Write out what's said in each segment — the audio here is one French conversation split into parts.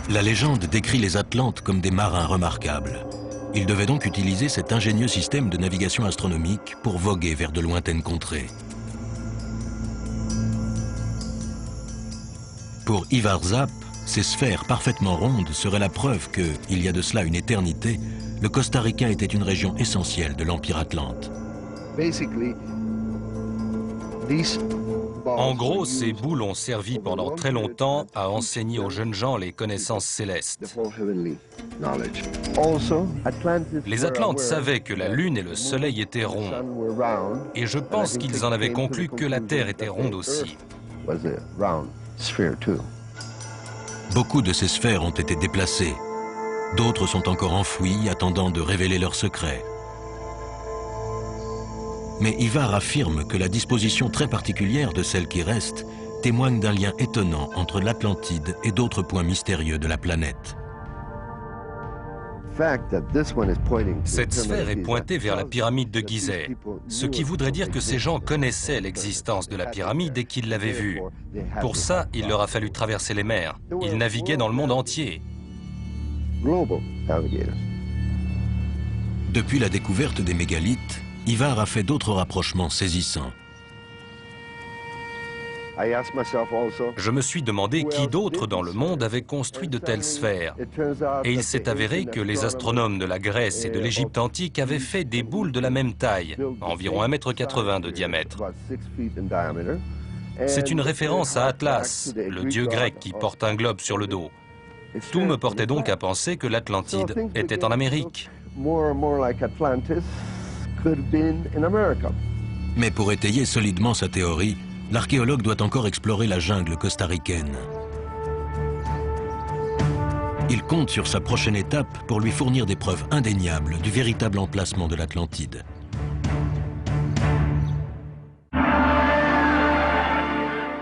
La légende décrit les Atlantes comme des marins remarquables. Ils devaient donc utiliser cet ingénieux système de navigation astronomique pour voguer vers de lointaines contrées. Pour Ivar Zapp, ces sphères parfaitement rondes seraient la preuve que, il y a de cela une éternité, le Costa Rica était une région essentielle de l'Empire Atlante. En gros, ces boules ont servi pendant très longtemps à enseigner aux jeunes gens les connaissances célestes. Les Atlantes savaient que la Lune et le Soleil étaient ronds, et je pense qu'ils en avaient conclu que la Terre était ronde aussi. Beaucoup de ces sphères ont été déplacées. D'autres sont encore enfouies, attendant de révéler leurs secrets. Mais Ivar affirme que la disposition très particulière de celles qui restent témoigne d'un lien étonnant entre l'Atlantide et d'autres points mystérieux de la planète. Cette sphère est pointée vers la pyramide de Gizeh, ce qui voudrait dire que ces gens connaissaient l'existence de la pyramide et qu'ils l'avaient vue. Pour ça, il leur a fallu traverser les mers. Ils naviguaient dans le monde entier. Depuis la découverte des mégalithes, Ivar a fait d'autres rapprochements saisissants. Je me suis demandé qui d'autre dans le monde avait construit de telles sphères. Et il s'est avéré que les astronomes de la Grèce et de l'Égypte antique avaient fait des boules de la même taille, environ 1,80 m de diamètre. C'est une référence à Atlas, le dieu grec qui porte un globe sur le dos. Tout me portait donc à penser que l'Atlantide était en Amérique. Mais pour étayer solidement sa théorie, l'archéologue doit encore explorer la jungle costaricaine. Il compte sur sa prochaine étape pour lui fournir des preuves indéniables du véritable emplacement de l'Atlantide.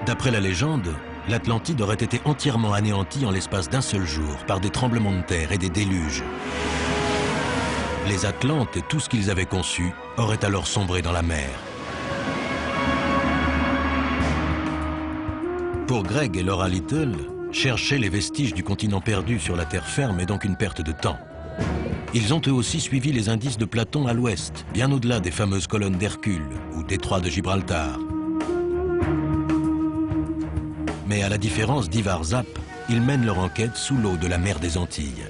D'après la légende, l'Atlantide aurait été entièrement anéantie en l'espace d'un seul jour par des tremblements de terre et des déluges. Les Atlantes et tout ce qu'ils avaient conçu auraient alors sombré dans la mer. Pour Greg et Laura Little, chercher les vestiges du continent perdu sur la terre ferme est donc une perte de temps. Ils ont eux aussi suivi les indices de Platon à l'ouest, bien au-delà des fameuses colonnes d'Hercule ou détroit de Gibraltar. Mais à la différence d'Ivar Zapp, ils mènent leur enquête sous l'eau de la mer des Antilles.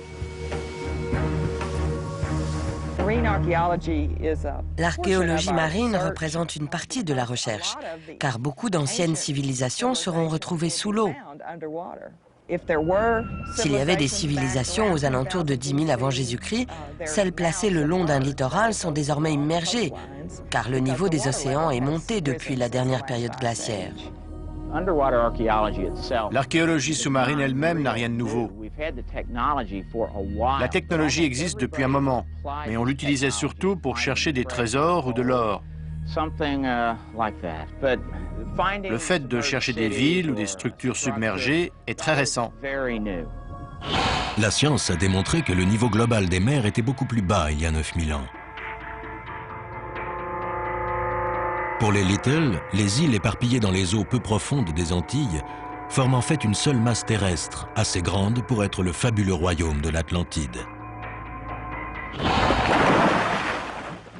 L'archéologie marine représente une partie de la recherche, car beaucoup d'anciennes civilisations seront retrouvées sous l'eau. S'il y avait des civilisations aux alentours de 10 000 avant Jésus-Christ, celles placées le long d'un littoral sont désormais immergées, car le niveau des océans est monté depuis la dernière période glaciaire. L'archéologie sous-marine elle-même n'a rien de nouveau. La technologie existe depuis un moment, mais on l'utilisait surtout pour chercher des trésors ou de l'or. Le fait de chercher des villes ou des structures submergées est très récent. La science a démontré que le niveau global des mers était beaucoup plus bas il y a 9000 ans. Pour les Little, les îles éparpillées dans les eaux peu profondes des Antilles forment en fait une seule masse terrestre, assez grande pour être le fabuleux royaume de l'Atlantide.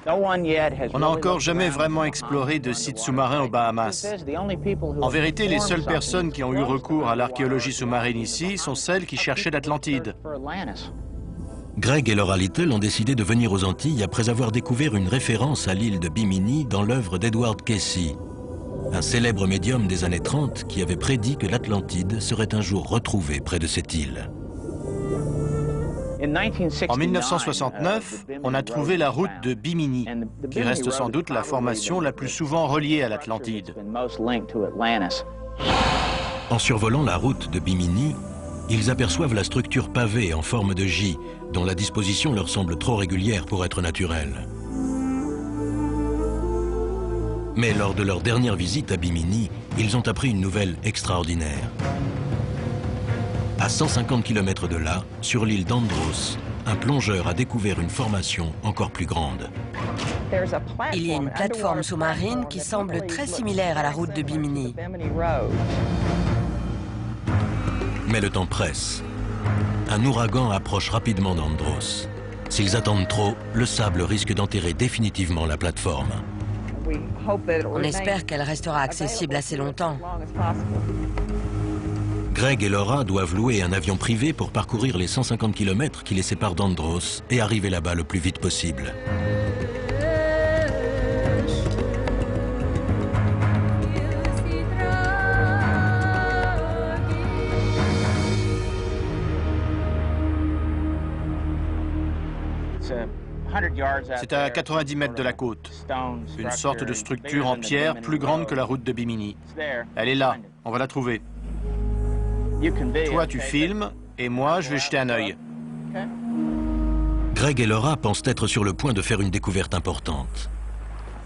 On n'a encore jamais vraiment exploré de sites sous-marins aux Bahamas. En vérité, les seules personnes qui ont eu recours à l'archéologie sous-marine ici sont celles qui cherchaient l'Atlantide. Greg et Laura Little ont décidé de venir aux Antilles après avoir découvert une référence à l'île de Bimini dans l'œuvre d'Edward Cayce, un célèbre médium des années 30 qui avait prédit que l'Atlantide serait un jour retrouvée près de cette île. En 1969, on a trouvé la route de Bimini, qui reste sans doute la formation la plus souvent reliée à l'Atlantide. En survolant la route de Bimini, ils aperçoivent la structure pavée en forme de J, dont la disposition leur semble trop régulière pour être naturelle. Mais lors de leur dernière visite à Bimini, ils ont appris une nouvelle extraordinaire. À 150 km de là, sur l'île d'Andros, un plongeur a découvert une formation encore plus grande. Il y a une plateforme sous-marine qui semble très similaire à la route de Bimini. Mais le temps presse. Un ouragan approche rapidement d'Andros. S'ils attendent trop, le sable risque d'enterrer définitivement la plateforme. On espère qu'elle restera accessible assez longtemps. Greg et Laura doivent louer un avion privé pour parcourir les 150 km qui les séparent d'Andros et arriver là-bas le plus vite possible. C'est à 90 mètres de la côte, une sorte de structure en pierre plus grande que la route de Bimini. Elle est là, on va la trouver. Toi, tu filmes, et moi, je vais jeter un œil. Greg et Laura pensent être sur le point de faire une découverte importante.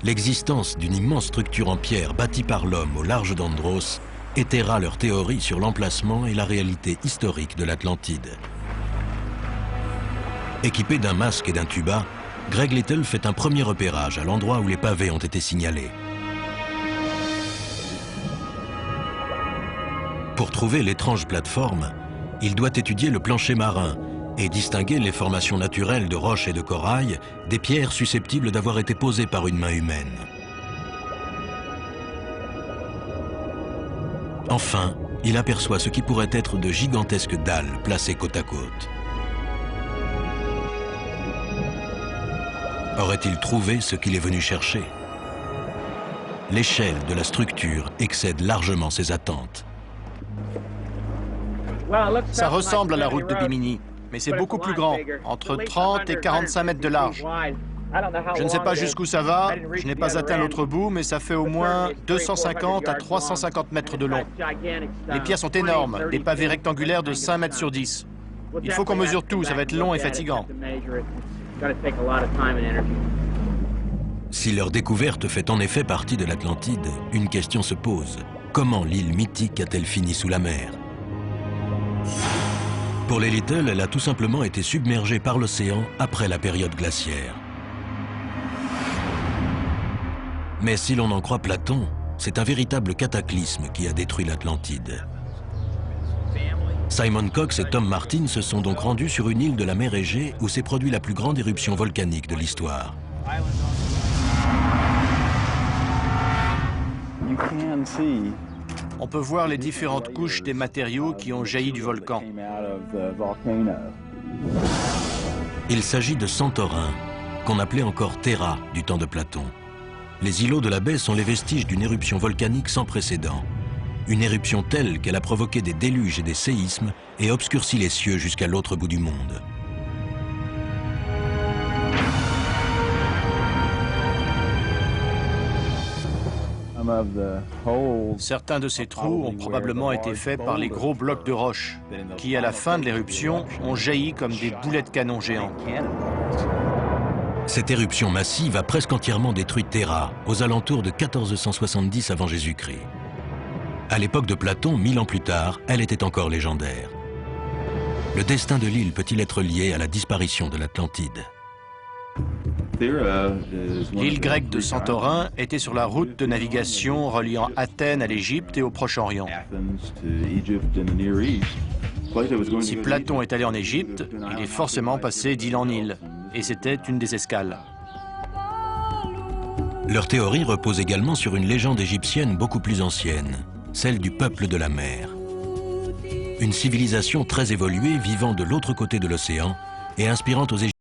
L'existence d'une immense structure en pierre bâtie par l'homme au large d'Andros étayera leur théorie sur l'emplacement et la réalité historique de l'Atlantide. Équipé d'un masque et d'un tuba, Greg Little fait un premier repérage à l'endroit où les pavés ont été signalés. Pour trouver l'étrange plateforme, il doit étudier le plancher marin et distinguer les formations naturelles de roches et de corail des pierres susceptibles d'avoir été posées par une main humaine. Enfin, il aperçoit ce qui pourrait être de gigantesques dalles placées côte à côte. Aurait-il trouvé ce qu'il est venu chercher? L'échelle de la structure excède largement ses attentes. Ça ressemble à la route de Bimini, mais c'est beaucoup plus grand, entre 30 et 45 mètres de large. Je ne sais pas jusqu'où ça va, je n'ai pas atteint l'autre bout, mais ça fait au moins 250 à 350 mètres de long. Les pierres sont énormes, des pavés rectangulaires de 5 mètres sur 10. Il faut qu'on mesure tout, ça va être long et fatigant. Si leur découverte fait en effet partie de l'Atlantide, une question se pose. Comment l'île mythique a-t-elle fini sous la mer? Pour les Little, elle a tout simplement été submergée par l'océan après la période glaciaire. Mais si l'on en croit Platon, c'est un véritable cataclysme qui a détruit l'Atlantide. Simon Cox et Tom Martin se sont donc rendus sur une île de la mer Égée où s'est produite la plus grande éruption volcanique de l'histoire. On peut voir les différentes couches des matériaux qui ont jailli du volcan. Il s'agit de Santorin, qu'on appelait encore Terra du temps de Platon. Les îlots de la baie sont les vestiges d'une éruption volcanique sans précédent. Une éruption telle qu'elle a provoqué des déluges et des séismes et obscurci les cieux jusqu'à l'autre bout du monde. Certains de ces trous ont probablement été faits par les gros blocs de roche, qui à la fin de l'éruption ont jailli comme des boulets de canon géants. Cette éruption massive a presque entièrement détruit Terra, aux alentours de 1470 avant Jésus-Christ. À l'époque de Platon, 1000 ans plus tard, elle était encore légendaire. Le destin de l'île peut-il être lié à la disparition de l'Atlantide? L'île grecque de Santorin était sur la route de navigation reliant Athènes à l'Égypte et au Proche-Orient. Si Platon est allé en Égypte, il est forcément passé d'île en île, et c'était une des escales. Leur théorie repose également sur une légende égyptienne beaucoup plus ancienne, celle du peuple de la mer. Une civilisation très évoluée vivant de l'autre côté de l'océan et inspirant aux Égyptiens